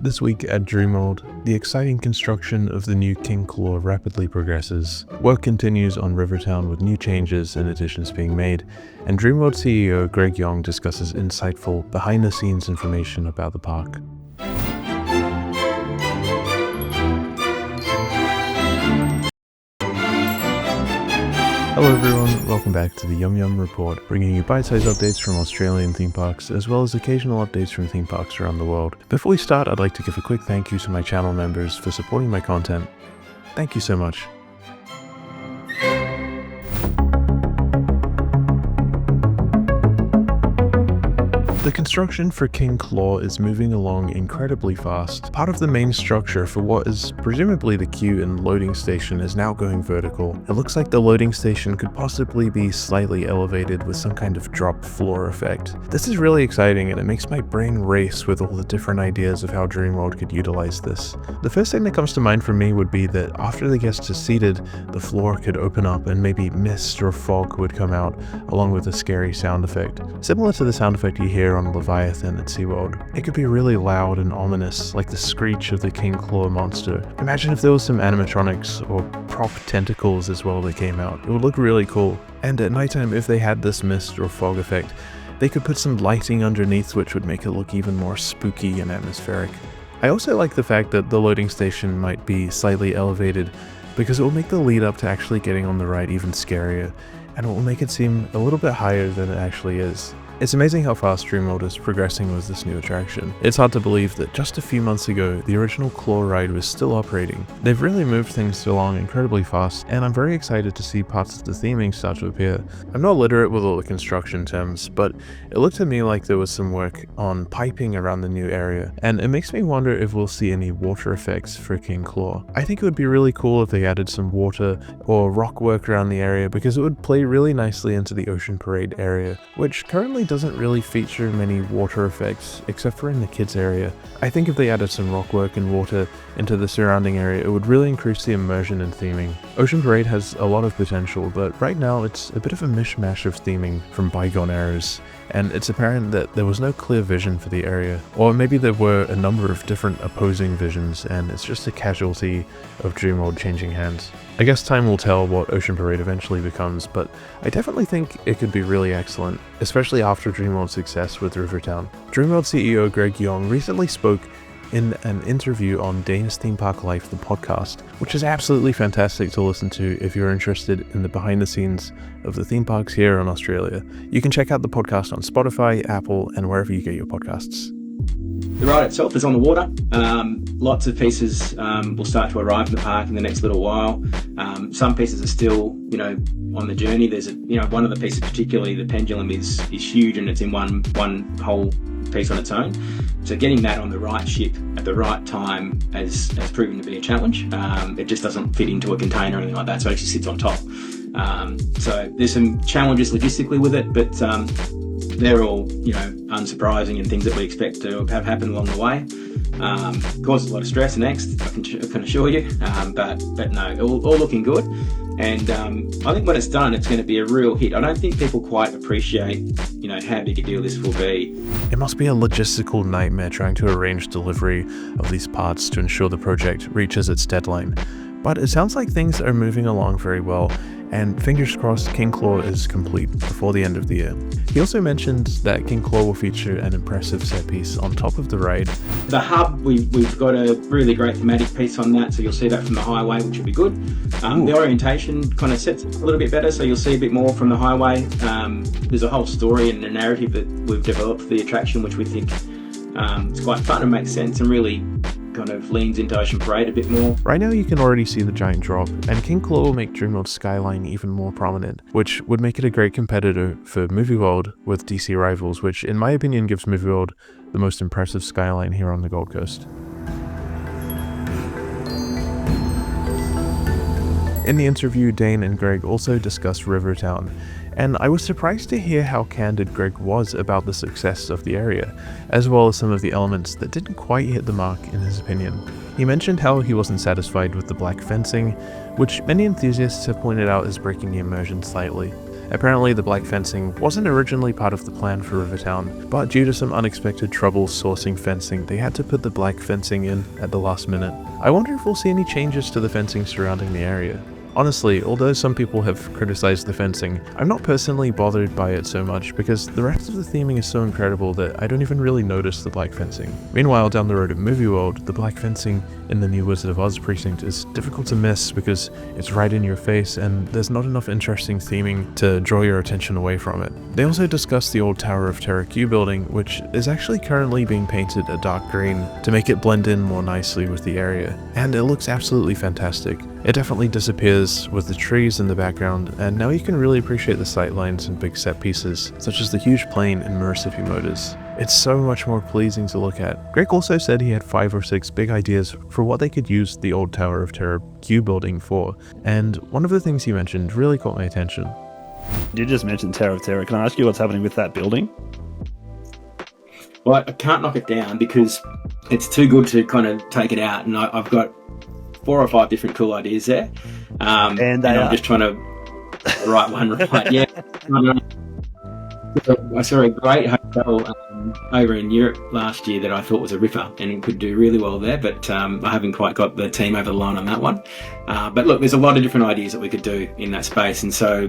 This week at Dreamworld, the exciting construction of the new King Claw rapidly progresses. Work continues on Rivertown with new changes and additions being made, and Dreamworld CEO Greg Yong discusses insightful, behind-the-scenes information about the park. Hello everyone, welcome back to the YumYum Report, bringing you bite-sized updates from Australian theme parks, as well as occasional updates from theme parks around the world. Before we start, I'd like to give a quick thank you to my channel members for supporting my content. Thank you so much. The construction for King Claw is moving along incredibly fast. Part of the main structure for what is presumably the queue and loading station is now going vertical. It looks like the loading station could possibly be slightly elevated with some kind of drop floor effect. This is really exciting and it makes my brain race with all the different ideas of how Dreamworld could utilize this. The first thing that comes to mind for me would be that after the guests are seated, the floor could open up and maybe mist or fog would come out along with a scary sound effect. Similar to the sound effect you hear on Leviathan at SeaWorld. It could be really loud and ominous, like the screech of the King Claw monster. Imagine if there was some animatronics or prop tentacles as well that came out. It would look really cool. And at nighttime, if they had this mist or fog effect, they could put some lighting underneath which would make it look even more spooky and atmospheric. I also like the fact that the loading station might be slightly elevated because it will make the lead up to actually getting on the ride even scarier, and it will make it seem a little bit higher than it actually is. It's amazing how fast Dreamworld is progressing with this new attraction. It's hard to believe that just a few months ago, the original Claw ride was still operating. They've really moved things along incredibly fast, and I'm very excited to see parts of the theming start to appear. I'm not literate with all the construction terms, but it looked to me like there was some work on piping around the new area, and it makes me wonder if we'll see any water effects for King Claw. I think it would be really cool if they added some water or rock work around the area because it would play really nicely into the Ocean Parade area, which currently doesn't really feature many water effects except for in the kids area. I think if they added some rock work and water into the surrounding area, it would really increase the immersion in theming. Ocean Parade has a lot of potential, but right now it's a bit of a mishmash of theming from bygone eras, and it's apparent that there was no clear vision for the area, or maybe there were a number of different opposing visions and it's just a casualty of Dreamworld changing hands. I guess time will tell what Ocean Parade eventually becomes, but I definitely think it could be really excellent, especially after Dreamworld's success with Rivertown. Dreamworld CEO Greg Yong recently spoke in an interview on Dane's Theme Park Life, the podcast, which is absolutely fantastic to listen to if you're interested in the behind the scenes of the theme parks here in Australia. You can check out the podcast on Spotify, Apple, and wherever you get your podcasts. The ride itself is on the water. Lots of pieces will start to arrive in the park in the next little while. Some pieces are still, on the journey. There's one of the pieces particularly, the pendulum is huge and it's in one whole piece on its own. So getting that on the right ship at the right time has proven to be a challenge. It just doesn't fit into a container or anything like that, so it actually sits on top. So there's some challenges logistically with it, but they're all, unsurprising and things that we expect to have happen along the way. Causes a lot of stress and angst, I can assure you, but no, all looking good. And I think when it's done, it's going to be a real hit. I don't think people quite appreciate, how big a deal this will be. It must be a logistical nightmare trying to arrange delivery of these parts to ensure the project reaches its deadline. But it sounds like things are moving along very well, and fingers crossed King Claw is complete before the end of the year. He also mentioned that King Claw will feature an impressive set piece on top of the ride. The hub, we've got a really great thematic piece on that, so you'll see that from the highway, which will be good. The orientation kind of sets a little bit better, so you'll see a bit more from the highway. There's a whole story and a narrative that we've developed for the attraction, which we think is quite fun and makes sense and really kind of leans into Ocean Parade a bit more. Right now you can already see the giant drop, and King Claw will make Dreamworld's skyline even more prominent, which would make it a great competitor for Movie World with DC Rivals, which in my opinion gives Movie World the most impressive skyline here on the Gold Coast. In the interview, Dane and Greg also discussed Rivertown, and I was surprised to hear how candid Greg was about the success of the area, as well as some of the elements that didn't quite hit the mark in his opinion. He mentioned how he wasn't satisfied with the black fencing, which many enthusiasts have pointed out is breaking the immersion slightly. Apparently the black fencing wasn't originally part of the plan for Rivertown, but due to some unexpected trouble sourcing fencing, they had to put the black fencing in at the last minute. I wonder if we'll see any changes to the fencing surrounding the area. Honestly, although some people have criticized the fencing, I'm not personally bothered by it so much because the rest of the theming is so incredible that I don't even really notice the black fencing. Meanwhile, down the road at Movie World, the black fencing in the new Wizard of Oz precinct is difficult to miss because it's right in your face and there's not enough interesting theming to draw your attention away from it. They also discussed the old Tower of Terror Q building, which is actually currently being painted a dark green to make it blend in more nicely with the area, and it looks absolutely fantastic. It definitely disappears with the trees in the background, and now you can really appreciate the sightlines and big set pieces, such as the huge plane and Mississippi Motors. It's so much more pleasing to look at. Greg also said he had 5 or 6 big ideas for what they could use the old Tower of Terror Q building for, and one of the things he mentioned really caught my attention. You just mentioned Tower of Terror. Can I ask you what's happening with that building? Well, I can't knock it down because it's too good to kind of take it out, and I've got 4 or 5 different cool ideas there, and I'm just trying to write one right. Yeah, I saw a great hotel over in Europe last year that I thought was a ripper and it could do really well there, but I haven't quite got the team over the line on that one. But look, there's a lot of different ideas that we could do in that space, and so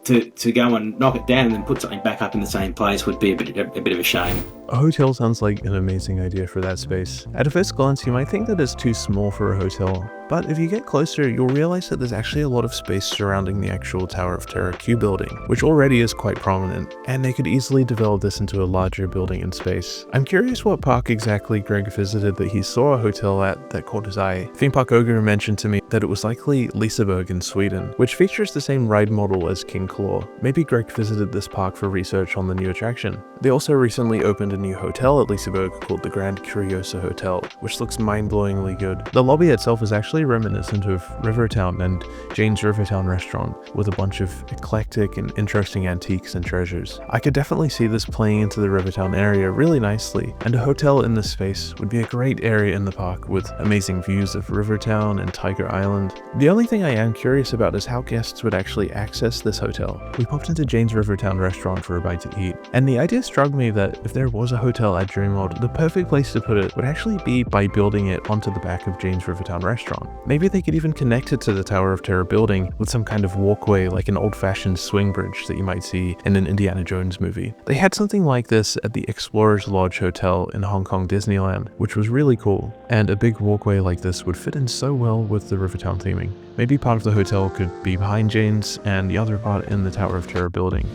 to go and knock it down and then put something back up in the same place would be a bit of a shame. A hotel sounds like an amazing idea for that space. At a first glance, you might think that it's too small for a hotel, but if you get closer, you'll realize that there's actually a lot of space surrounding the actual Tower of Terror Q building, which already is quite prominent, and they could easily develop this into a larger building in space. I'm curious what park exactly Greg visited that he saw a hotel at that caught his eye. Theme Park Ogre mentioned to me that it was likely Liseberg in Sweden, which features the same ride model as King Claw. Maybe Greg visited this park for research on the new attraction. They also recently opened a new hotel at Liseberg called the Grand Curiosa Hotel, which looks mind-blowingly good. The lobby itself is actually reminiscent of Rivertown and Jane's Rivertown restaurant, with a bunch of eclectic and interesting antiques and treasures. I could definitely see this playing into the Rivertown area really nicely, and a hotel in this space would be a great area in the park with amazing views of Rivertown and Tiger Island. The only thing I am curious about is how guests would actually access this hotel. We popped into Jane's Rivertown restaurant for a bite to eat, and the idea struck me that if there was a hotel at Dreamworld, the perfect place to put it would actually be by building it onto the back of Jane's Rivertown restaurant. Maybe they could even connect it to the Tower of Terror building with some kind of walkway like an old-fashioned swing bridge that you might see in an Indiana Jones movie. They had something like this at the Explorers Lodge Hotel in Hong Kong Disneyland, which was really cool, and a big walkway like this would fit in so well with the Rivertown theming. Maybe part of the hotel could be behind Jane's and the other part in the Tower of Terror building.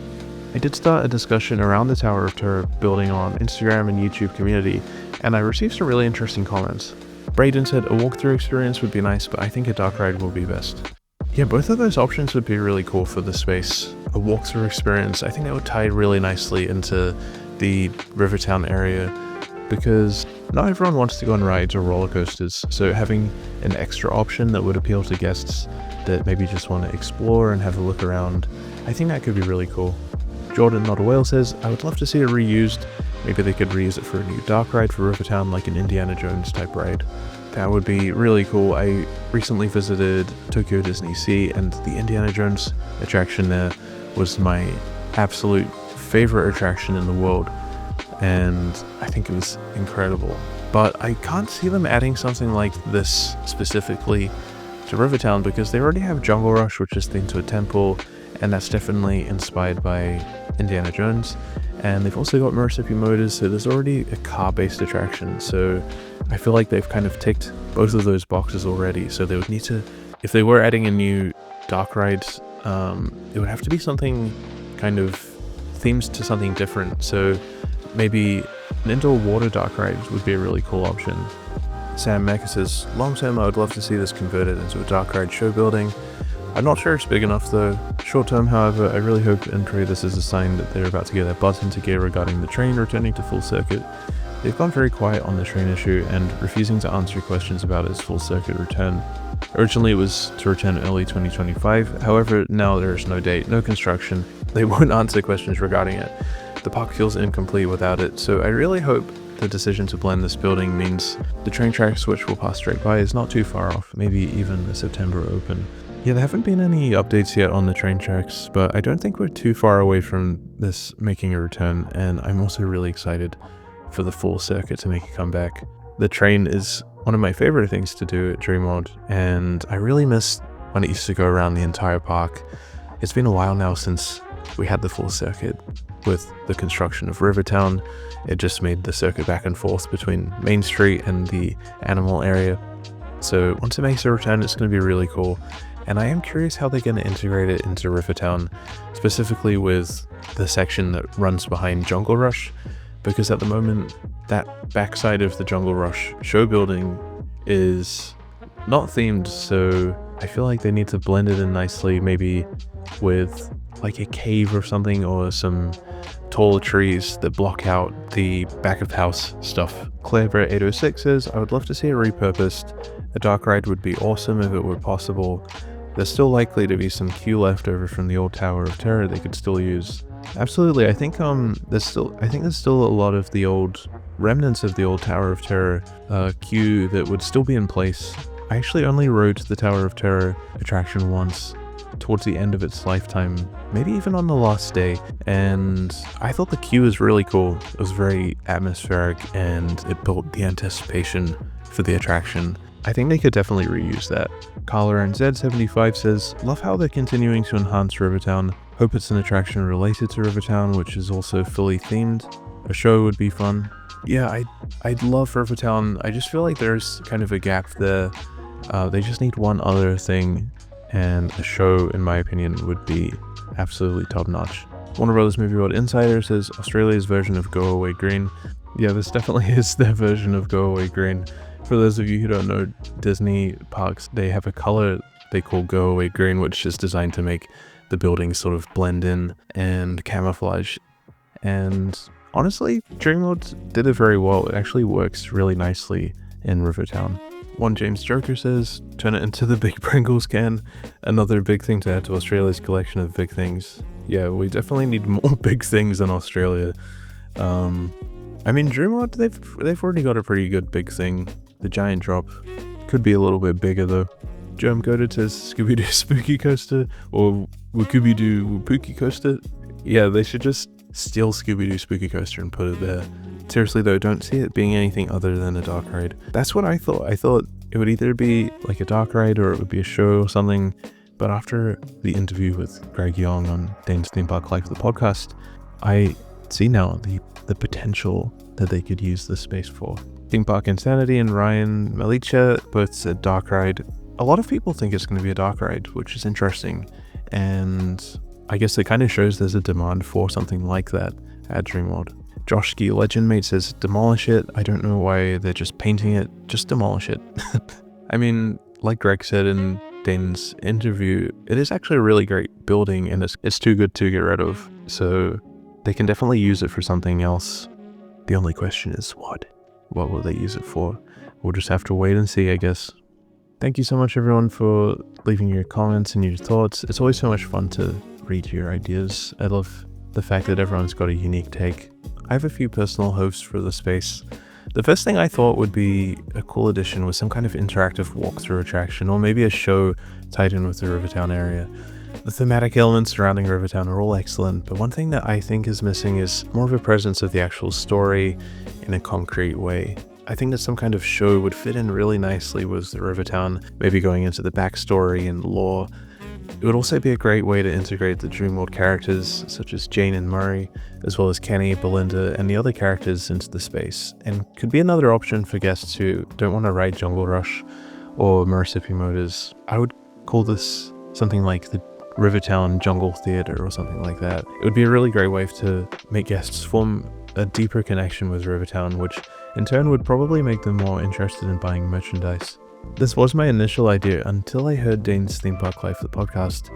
I did start a discussion around the Tower of Terror building on Instagram and YouTube community, and I received some really interesting comments. Brayden said a walkthrough experience would be nice, but I think a dark ride will be best. Yeah, both of those options would be really cool for the space. A walkthrough experience, I think that would tie really nicely into the Rivertown area, because not everyone wants to go on rides or roller coasters, so having an extra option that would appeal to guests that maybe just want to explore and have a look around, I think that could be really cool. Jordan Not a Whale says, I would love to see it reused. Maybe they could reuse it for a new dark ride for Rivertown, like an Indiana Jones type ride. That would be really cool. I recently visited Tokyo Disney Sea, and the Indiana Jones attraction there was my absolute favorite attraction in the world, and I think it was incredible. But I can't see them adding something like this specifically to Rivertown because they already have Jungle Rush, which is themed to a temple, and that's definitely inspired by Indiana Jones. And they've also got Mississippi Motors, so there's already a car-based attraction. So I feel like they've kind of ticked both of those boxes already. So they would need to, if they were adding a new dark ride, it would have to be something kind of themed to something different. So maybe an indoor water dark ride would be a really cool option. Sam Mecca says, long term I would love to see this converted into a dark ride show building. I'm not sure it's big enough though. Short term, however, I really hope and pray this is a sign that they're about to get their butts into gear regarding the train returning to full circuit. They've gone very quiet on the train issue and refusing to answer questions about its full circuit return. Originally it was to return early 2025, however now there is no date, no construction. They won't answer questions regarding it. The park feels incomplete without it, so I really hope the decision to blend this building means the train tracks which will pass straight by is not too far off, maybe even a September open. Yeah, there haven't been any updates yet on the train tracks, but I don't think we're too far away from this making a return, and I'm also really excited for the full circuit to make a comeback. The train is one of my favorite things to do at Dreamworld, and I really miss when it used to go around the entire park. It's been a while now since we had the full circuit. With the construction of Rivertown, it just made the circuit back and forth between Main Street and the animal area. So once it makes a return, it's going to be really cool. And I am curious how they're going to integrate it into Rivertown, specifically with the section that runs behind Jungle Rush, because at the moment, that backside of the Jungle Rush show building is not themed, so I feel like they need to blend it in nicely, maybe with like a cave or something, or some tall trees that block out the back of house stuff. Clairebrett806 says, I would love to see it repurposed. A dark ride would be awesome if it were possible. There's still likely to be some queue left over from the old Tower of Terror they could still use. Absolutely, I think there's still a lot of the old remnants of the old Tower of Terror queue that would still be in place. I actually only rode the Tower of Terror attraction once, towards the end of its lifetime, maybe even on the last day, and I thought the queue was really cool. It was very atmospheric and it built the anticipation for the attraction. I think they could definitely reuse that. Carla and Z75 says, love how they're continuing to enhance Rivertown. Hope it's an attraction related to Rivertown, which is also fully themed. A show would be fun. Yeah, I'd love Rivertown. I just feel like there's kind of a gap there. They just need one other thing, and a show, in my opinion, would be absolutely top-notch. Warner Brothers Movie World Insider says, Australia's version of Go Away Green. Yeah, this definitely is their version of Go Away Green. For those of you who don't know, Disney parks, they have a color they call Go Away Green, which is designed to make the buildings sort of blend in and camouflage. And honestly, Dreamworld did it very well. It actually works really nicely in Rivertown. One James Joker says, turn it into the big Pringles can. Another big thing to add to Australia's collection of big things. Yeah, we definitely need more big things in Australia. I mean, Dreamworld, they've already got a pretty good big thing. The giant drop could be a little bit bigger though. Germ Coded says Scooby-Doo Spooky Coaster or Scooby-Doo Pookie Coaster. Yeah, they should just steal Scooby-Doo Spooky Coaster and put it there. Seriously though, don't see it being anything other than a dark ride. That's what I thought. I thought it would either be like a dark ride or it would be a show or something. But after the interview with Greg Young on Dane's Theme Park Life, the podcast, I see now the potential that they could use this space for. Theme Park Insanity and Ryan Malicha both said dark ride. A lot of people think it's going to be a dark ride, which is interesting, and I guess it kind of shows there's a demand for something like that at Dreamworld. Josh Ski Legend Mate says demolish it. I don't know why they're just painting it, just demolish it. I mean, like Greg said in Dane's interview, it is actually a really great building and it's too good to get rid of, so they can definitely use it for something else. The only question is what? What will they use it for? We'll just have to wait and see, I guess. Thank you so much everyone for leaving your comments and your thoughts. It's always so much fun to read your ideas. I love the fact that everyone's got a unique take. I have a few personal hopes for the space. The first thing I thought would be a cool addition was some kind of interactive walkthrough attraction, or maybe a show tied in with the Rivertown area. The thematic elements surrounding Rivertown are all excellent, but one thing that I think is missing is more of a presence of the actual story in a concrete way. I think that some kind of show would fit in really nicely with the Rivertown, maybe going into the backstory and lore. It would also be a great way to integrate the Dreamworld characters such as Jane and Murray, as well as Kenny, Belinda, and the other characters into the space, and could be another option for guests who don't want to ride Jungle Rush or Mississippi Motors. I would call this something like the Rivertown Jungle Theater or something like that. It would be a really great way to make guests form a deeper connection with Rivertown, which in turn would probably make them more interested in buying merchandise. This was my initial idea until I heard Dane's Theme Park Life, the podcast,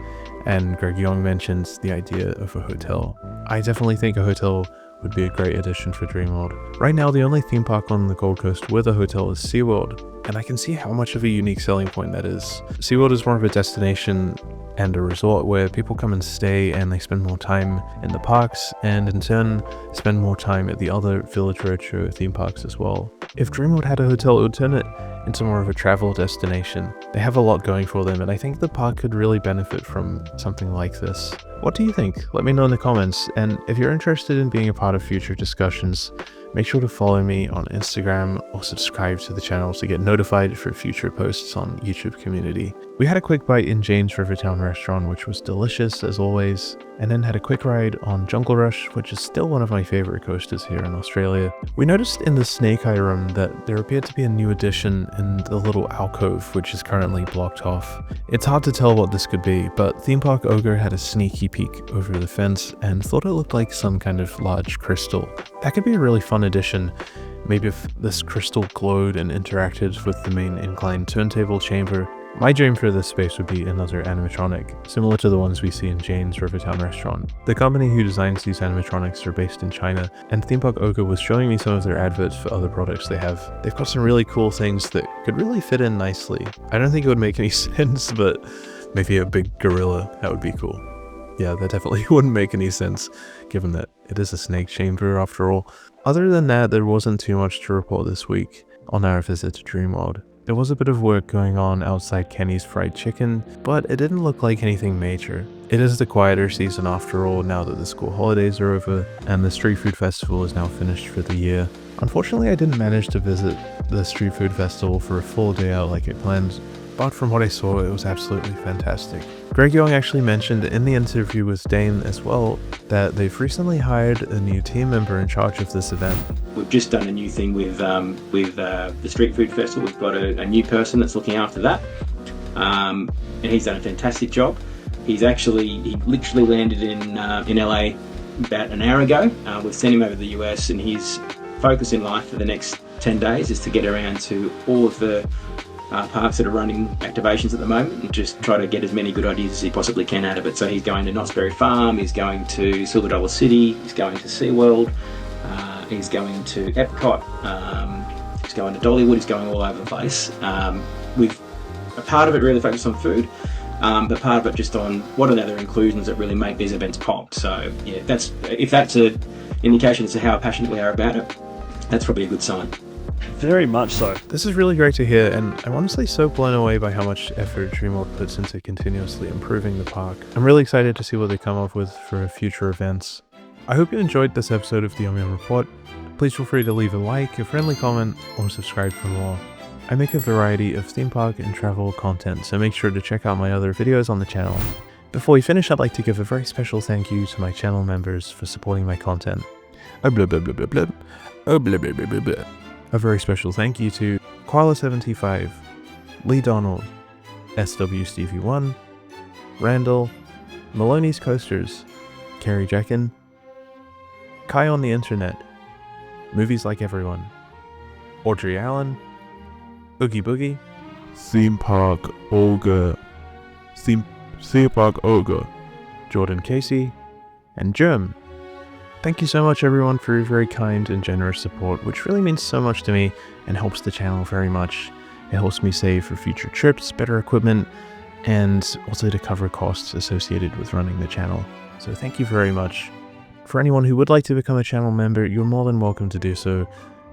and Greg Young mentions the idea of a hotel. I definitely think a hotel would be a great addition for Dreamworld. Right now, the only theme park on the Gold Coast with a hotel is SeaWorld, and I can see how much of a unique selling point that is. SeaWorld is more of a destination and a resort where people come and stay and they spend more time in the parks and in turn spend more time at the other Village Roadshow theme parks as well. If Dreamworld had a hotel, it would turn it into more of a travel destination. They have a lot going for them, and I think the park could really benefit from something like this. What do you think? Let me know in the comments, and if you're interested in being a part of future discussions, make sure to follow me on Instagram or subscribe to the channel to get notified for future posts on YouTube community. We had a quick bite in Jane's Rivertown restaurant, which was delicious as always, and then had a quick ride on Jungle Rush, which is still one of my favorite coasters here in Australia. We noticed in the Snake Eye room that there appeared to be a new addition in the little alcove, which is currently blocked off. It's hard to tell what this could be, but Theme Park Ogre had a sneaky peek over the fence and thought it looked like some kind of large crystal. That could be a really fun addition. Maybe if this crystal glowed and interacted with the main inclined turntable chamber. My dream for this space would be another animatronic, similar to the ones we see in Jane's Rivertown restaurant. The company who designs these animatronics are based in China, and Theme Park Ogre was showing me some of their adverts for other products they have. They've got some really cool things that could really fit in nicely. I don't think it would make any sense, but maybe a big gorilla, that would be cool. Yeah, that definitely wouldn't make any sense, given that it is a snake chamber after all. Other than that, there wasn't too much to report this week on our visit to Dreamworld. There was a bit of work going on outside Kenny's Fried Chicken, but it didn't look like anything major. It is the quieter season after all, now that the school holidays are over, and the street food festival is now finished for the year. Unfortunately, I didn't manage to visit the street food festival for a full day out like I planned, but from what I saw, it was absolutely fantastic. Greg Young actually mentioned in the interview with Dane as well that they've recently hired a new team member in charge of this event. We've just done a new thing with the Street Food Festival. We've got a new person that's looking after that, and he's done a fantastic job. He literally landed in LA about an hour ago. We've sent him over to the US, and his focus in life for the next 10 days is to get around to all of the parks that are running activations at the moment and just try to get as many good ideas as he possibly can out of it. So he's going to Knott's Berry Farm, he's going to Silver Dollar City, he's going to SeaWorld, he's going to Epcot, he's going to Dollywood, he's going all over the place. A part of it really focused on food, but part of it just on what are the other inclusions that really make these events pop. So yeah, if that's an indication as to how passionate we are about it, that's probably a good sign. Very much so. This is really great to hear, and I'm honestly so blown away by how much effort Dreamworld puts into continuously improving the park. I'm really excited to see what they come up with for future events. I hope you enjoyed this episode of the YumYum Report. Please feel free to leave a like, a friendly comment, or subscribe for more. I make a variety of theme park and travel content, so make sure to check out my other videos on the channel. Before we finish, I'd like to give a very special thank you to my channel members for supporting my content. A very special thank you to Koala75, Lee Donald, SWStevie1, Randall, Maloney's Coasters, Carrie Jekin, Kai on the Internet, Movies Like Everyone, Audrey Allen, Oogie Boogie, Theme Park Ogre, Theme Park Ogre, Jordan Casey, and Germ. Thank you so much everyone for your very kind and generous support, which really means so much to me and helps the channel very much. It helps me save for future trips, better equipment, and also to cover costs associated with running the channel. So thank you very much. For anyone who would like to become a channel member, you're more than welcome to do so.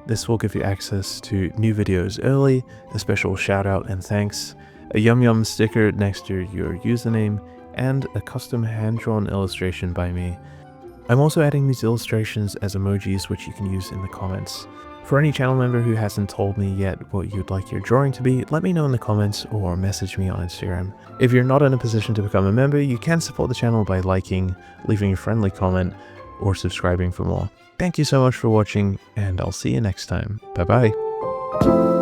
This will give you access to new videos early, a special shout out and thanks, a YumYum sticker next to your username, and a custom hand-drawn illustration by me. I'm also adding these illustrations as emojis which you can use in the comments. For any channel member who hasn't told me yet what you'd like your drawing to be, let me know in the comments or message me on Instagram. If you're not in a position to become a member, you can support the channel by liking, leaving a friendly comment, or subscribing for more. Thank you so much for watching, and I'll see you next time. Bye bye.